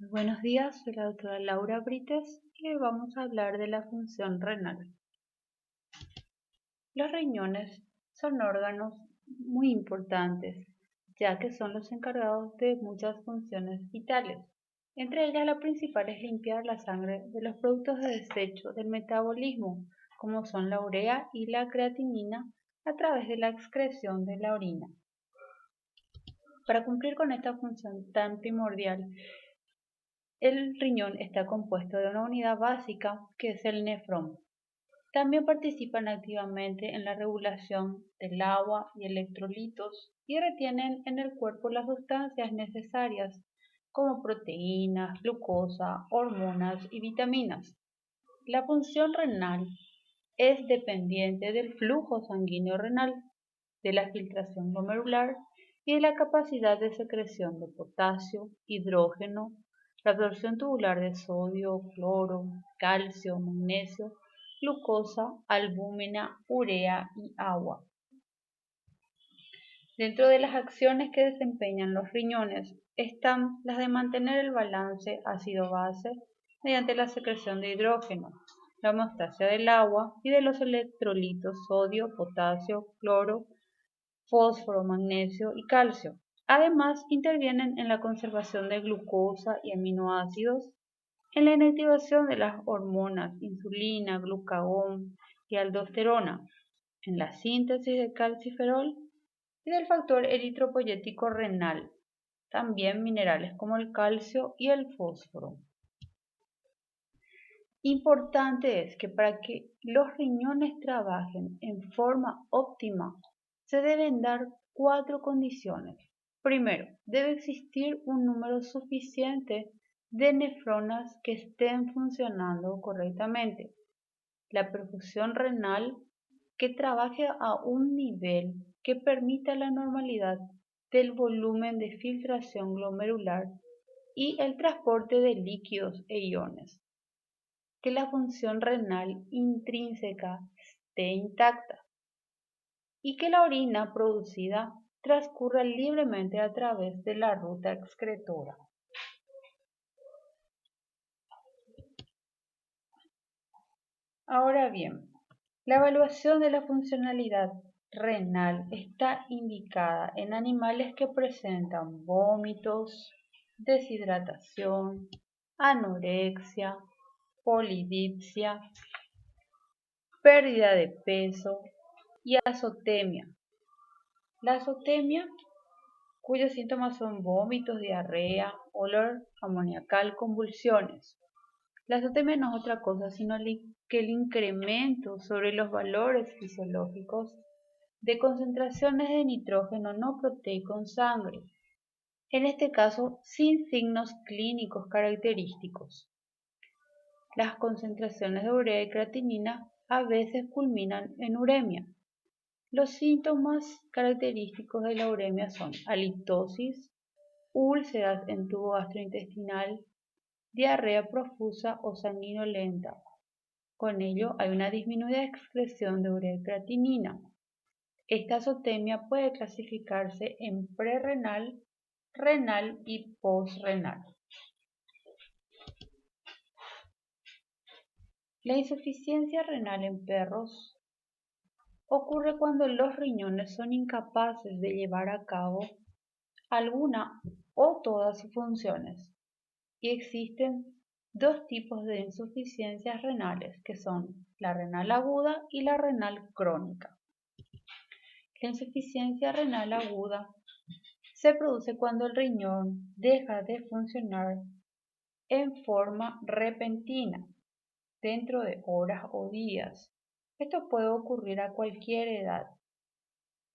Buenos días, soy la doctora Laura Brites y hoy vamos a hablar de la función renal. Los riñones son órganos muy importantes, ya que son los encargados de muchas funciones vitales. Entre ellas, la principal es limpiar la sangre de los productos de desecho del metabolismo, como son la urea y la creatinina, a través de la excreción de la orina. Para cumplir con esta función tan primordial, el riñón está compuesto de una unidad básica que es el nefrón. También participan activamente en la regulación del agua y electrolitos y retienen en el cuerpo las sustancias necesarias como proteínas, glucosa, hormonas y vitaminas. La función renal es dependiente del flujo sanguíneo renal, de la filtración glomerular y de la capacidad de secreción de potasio, hidrógeno, la absorción tubular de sodio, cloro, calcio, magnesio, glucosa, albúmina, urea y agua. Dentro de las acciones que desempeñan los riñones están las de mantener el balance ácido-base mediante la secreción de hidrógeno, la homeostasia del agua y de los electrolitos sodio, potasio, cloro, fósforo, magnesio y calcio. Además, intervienen en la conservación de glucosa y aminoácidos, en la inactivación de las hormonas insulina, glucagón y aldosterona, en la síntesis de calciferol y del factor eritropoyético renal, también minerales como el calcio y el fósforo. Importante es que para que los riñones trabajen en forma óptima, se deben dar 4 condiciones. Primero, debe existir un número suficiente de nefronas que estén funcionando correctamente. La perfusión renal que trabaje a un nivel que permita la normalidad del volumen de filtración glomerular y el transporte de líquidos e iones. Que la función renal intrínseca esté intacta y que la orina producida transcurra libremente a través de la ruta excretora. Ahora bien, la evaluación de la funcionalidad renal está indicada en animales que presentan vómitos, deshidratación, anorexia, polidipsia, pérdida de peso y azotemia. La azotemia, cuyos síntomas son vómitos, diarrea, olor amoniacal, convulsiones. La azotemia no es otra cosa sino que el incremento sobre los valores fisiológicos de concentraciones de nitrógeno no proteico en sangre, en este caso sin signos clínicos característicos. Las concentraciones de urea y creatinina a veces culminan en uremia. Los síntomas característicos de la uremia son halitosis, úlceras en tubo gastrointestinal, diarrea profusa o sanguinolenta. Con ello hay una disminuida excreción de urea y creatinina. Esta azotemia puede clasificarse en prerrenal, renal y posrenal. La insuficiencia renal en perros ocurre cuando los riñones son incapaces de llevar a cabo alguna o todas sus funciones. Y existen dos tipos de insuficiencias renales, que son la renal aguda y la renal crónica. La insuficiencia renal aguda se produce cuando el riñón deja de funcionar en forma repentina, dentro de horas o días. Esto puede ocurrir a cualquier edad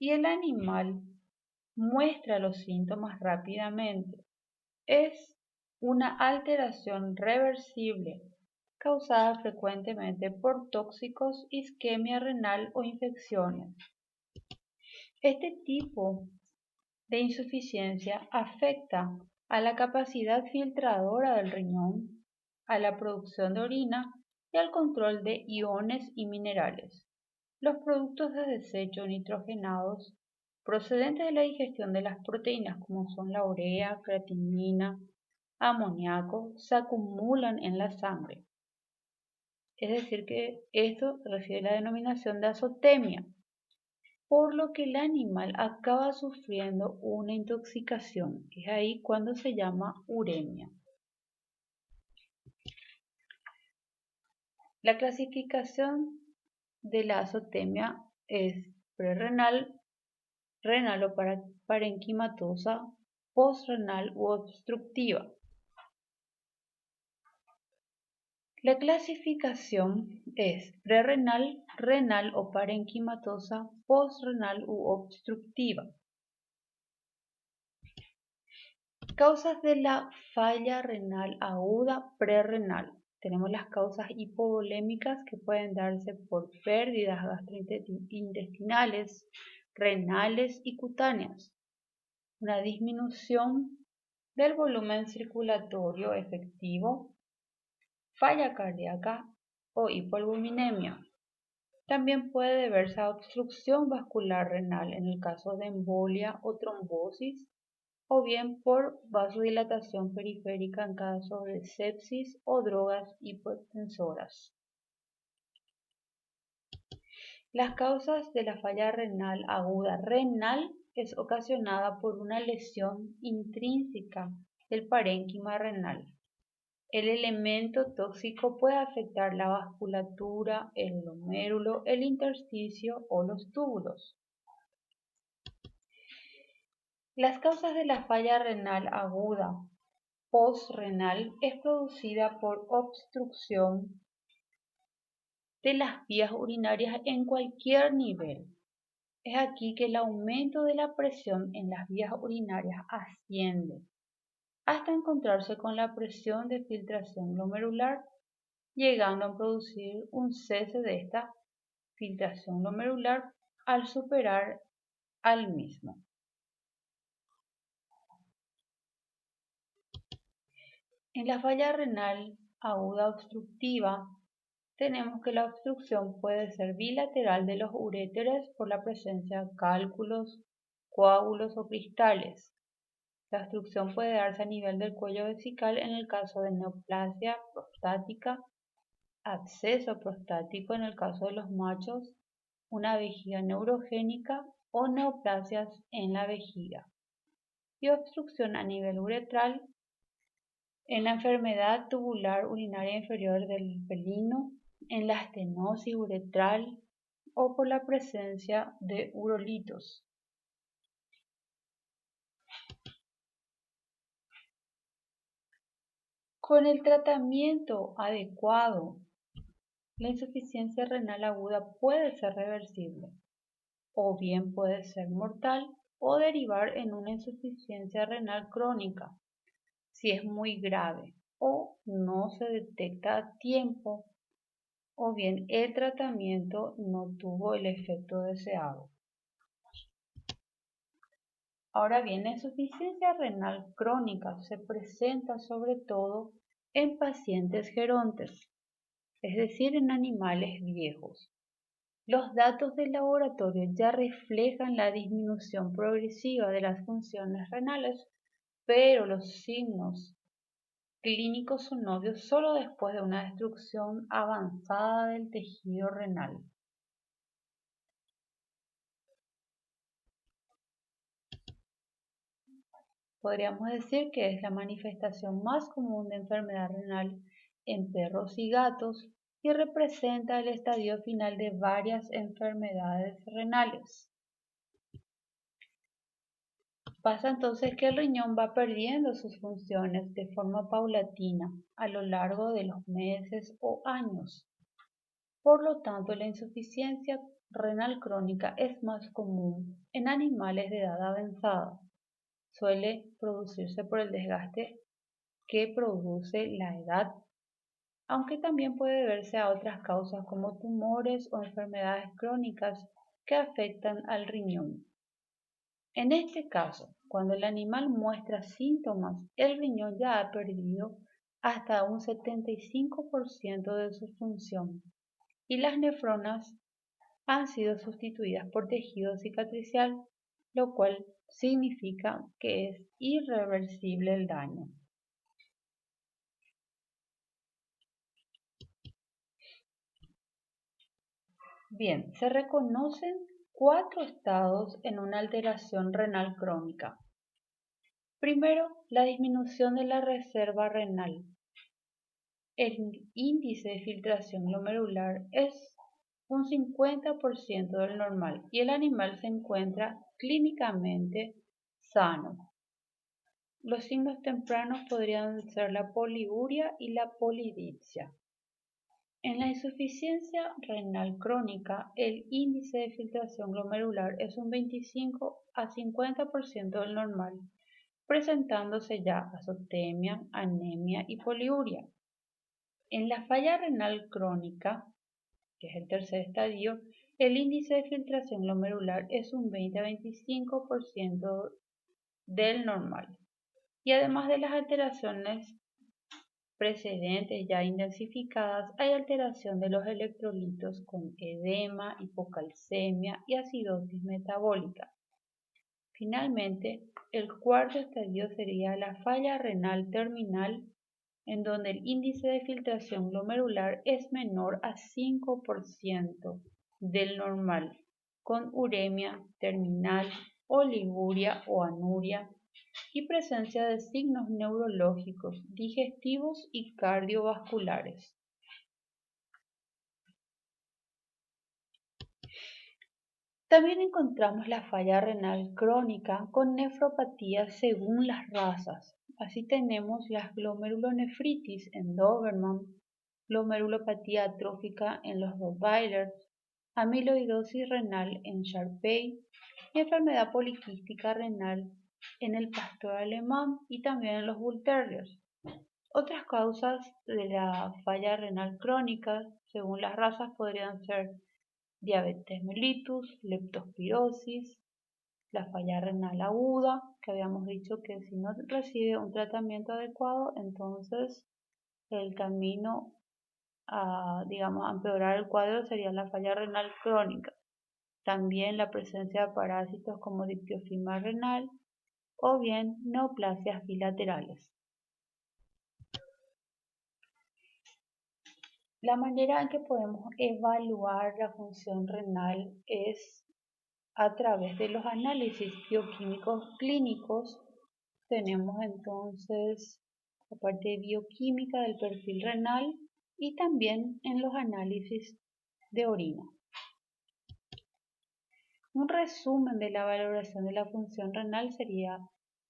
y el animal muestra los síntomas rápidamente. Es una alteración reversible causada frecuentemente por tóxicos, isquemia renal o infecciones. Este tipo de insuficiencia afecta a la capacidad filtradora del riñón, a la producción de orina y al control de iones y minerales. Los productos de desecho nitrogenados procedentes de la digestión de las proteínas, como son la urea, creatinina, amoníaco se acumulan en la sangre. Es decir, que esto recibe la denominación de azotemia, por lo que el animal acaba sufriendo una intoxicación. Es ahí cuando se llama uremia. La clasificación de la azotemia es prerrenal, renal o parenquimatosa, postrenal u obstructiva. La clasificación es prerrenal, renal o parenquimatosa, postrenal u obstructiva. Causas de la falla renal aguda prerrenal. Tenemos las causas hipovolémicas que pueden darse por pérdidas gastrointestinales, renales y cutáneas. Una disminución del volumen circulatorio efectivo, falla cardíaca o hipoalbuminemia. También puede deberse a obstrucción vascular renal en el caso de embolia o trombosis, o bien por vasodilatación periférica en caso de sepsis o drogas hipotensoras. Las causas de la falla renal aguda renal es ocasionada por una lesión intrínseca del parénquima renal. El elemento tóxico puede afectar la vasculatura, el glomérulo, el intersticio o los túbulos. Las causas de la falla renal aguda postrenal es producida por obstrucción de las vías urinarias en cualquier nivel. Es aquí que el aumento de la presión en las vías urinarias asciende hasta encontrarse con la presión de filtración glomerular, llegando a producir un cese de esta filtración glomerular al superar al mismo. En la falla renal aguda obstructiva tenemos que la obstrucción puede ser bilateral de los uréteres por la presencia de cálculos, coágulos o cristales. La obstrucción puede darse a nivel del cuello vesical en el caso de neoplasia prostática, absceso prostático en el caso de los machos, una vejiga neurogénica o neoplasias en la vejiga, y obstrucción a nivel uretral en la enfermedad tubular urinaria inferior del pelino, en la estenosis uretral o por la presencia de urolitos. Con el tratamiento adecuado, la insuficiencia renal aguda puede ser reversible, o bien puede ser mortal o derivar en una insuficiencia renal crónica, si es muy grave o no se detecta a tiempo, o bien el tratamiento no tuvo el efecto deseado. Ahora bien, la insuficiencia renal crónica se presenta sobre todo en pacientes gerontes, es decir, en animales viejos. Los datos del laboratorio ya reflejan la disminución progresiva de las funciones renales, pero los signos clínicos son obvios solo después de una destrucción avanzada del tejido renal. Podríamos decir que es la manifestación más común de enfermedad renal en perros y gatos y representa el estadio final de varias enfermedades renales. Pasa entonces que el riñón va perdiendo sus funciones de forma paulatina a lo largo de los meses o años. Por lo tanto, la insuficiencia renal crónica es más común en animales de edad avanzada. Suele producirse por el desgaste que produce la edad, aunque también puede deberse a otras causas como tumores o enfermedades crónicas que afectan al riñón. En este caso, cuando el animal muestra síntomas, el riñón ya ha perdido hasta un 75% de su función y las nefronas han sido sustituidas por tejido cicatricial, lo cual significa que es irreversible el daño. Bien, se reconocen 4 estados en una alteración renal crónica. Primero, la disminución de la reserva renal. El índice de filtración glomerular es un 50% del normal y el animal se encuentra clínicamente sano. Los signos tempranos podrían ser la poliuria y la polidipsia. En la insuficiencia renal crónica, el índice de filtración glomerular es un 25 a 50% del normal, presentándose ya azotemia, anemia y poliuria. En la falla renal crónica, que es el tercer estadio, el índice de filtración glomerular es un 20 a 25% del normal. Y además de las alteraciones precedentes ya intensificadas, hay alteración de los electrolitos con edema, hipocalcemia y acidosis metabólica. Finalmente, el cuarto estadio sería la falla renal terminal, en donde el índice de filtración glomerular es menor a 5% del normal, con uremia terminal, oliguria o anuria y presencia de signos neurológicos, digestivos y cardiovasculares. También encontramos la falla renal crónica con nefropatía según las razas. Así tenemos las glomerulonefritis en Doberman, glomerulopatía atrófica en los Rottweilers, amiloidosis renal en Shar-Pei y enfermedad poliquística renal en el pastor alemán y también en los Bull Terriers. Otras causas de la falla renal crónica, según las razas, podrían ser diabetes mellitus, leptospirosis, la falla renal aguda, que habíamos dicho que si no recibe un tratamiento adecuado, entonces el camino a, digamos, a empeorar el cuadro sería la falla renal crónica. También la presencia de parásitos como diptiofilma renal o bien neoplasias bilaterales. La manera en que podemos evaluar la función renal es a través de los análisis bioquímicos clínicos. Tenemos entonces la parte bioquímica del perfil renal y también en los análisis de orina. Un resumen de la valoración de la función renal sería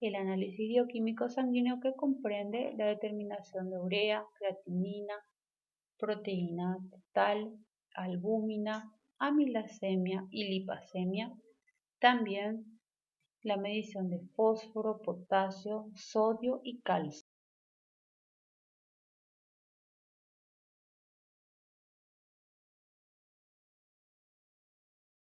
el análisis bioquímico sanguíneo, que comprende la determinación de urea, creatinina, proteína total, albúmina, amilacemia y lipacemia. También la medición de fósforo, potasio, sodio y calcio.